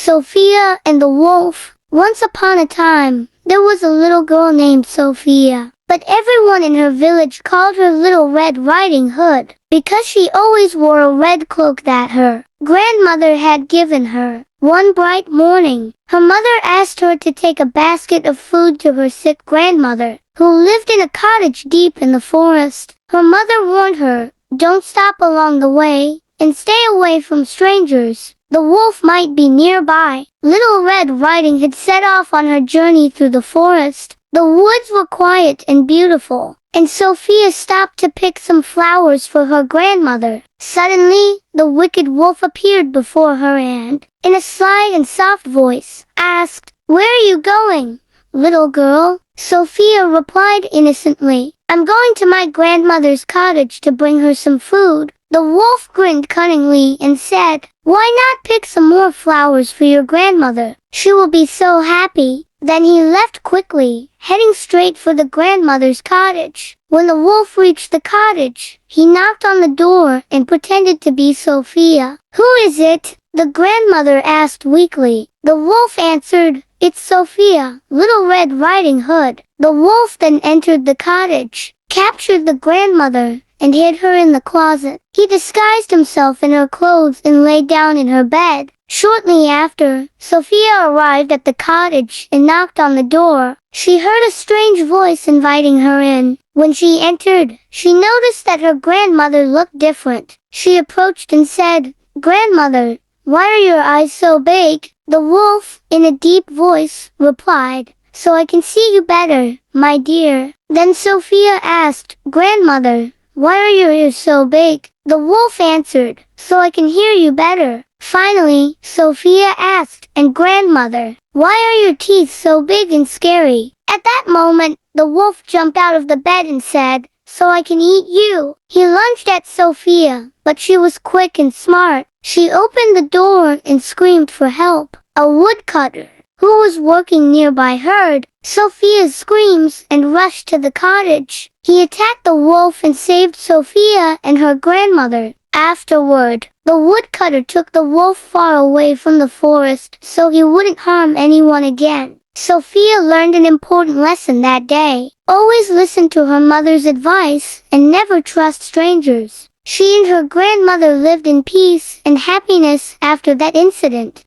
Sophia and the Wolf. Once upon a time, there was a little girl named Sophia, but everyone in her village called her Little Red Riding Hood, because she always wore a red cloak that her grandmother had given her. One bright morning, her mother asked her to take a basket of food to her sick grandmother, who lived in a cottage deep in the forest. Her mother warned her, "Don't stop along the way, and stay away from strangers. The wolf might be nearby." Little Red Riding Hood set off on her journey through the forest. The woods were quiet and beautiful, and Sophia stopped to pick some flowers for her grandmother. Suddenly, the wicked wolf appeared before her and, in a sly and soft voice, asked, "Where are you going, little girl?" Sophia replied innocently, "I'm going to my grandmother's cottage to bring her some food." The wolf grinned cunningly and said, "Why not pick some more flowers for your grandmother? She will be so happy." Then he left quickly, heading straight for the grandmother's cottage. When the wolf reached the cottage, he knocked on the door and pretended to be Sophia. "Who is it?" the grandmother asked weakly. The wolf answered, "It's Sophia, Little Red Riding Hood." The wolf then entered the cottage, captured the grandmother, and hid her in the closet. He disguised himself in her clothes and lay down in her bed. Shortly after, Sophia arrived at the cottage and knocked on the door. She heard a strange voice inviting her in. When she entered, she noticed that her grandmother looked different. She approached and said, "Grandmother, why are your eyes so big?" The wolf, in a deep voice, replied, "So I can see you better, my dear." Then Sophia asked, "Grandmother, why are your ears so big?" The wolf answered, "So I can hear you better." Finally, Sophia asked, "And grandmother, why are your teeth so big and scary?" At that moment, the wolf jumped out of the bed and said, "So I can eat you." He lunged at Sophia, but she was quick and smart. She opened the door and screamed for help. A woodcutter, who was working nearby, heard Sophia's screams and rushed to the cottage. He attacked the wolf and saved Sophia and her grandmother. Afterward, the woodcutter took the wolf far away from the forest so he wouldn't harm anyone again. Sophia learned an important lesson that day. Always listen to her mother's advice and never trust strangers. She and her grandmother lived in peace and happiness after that incident.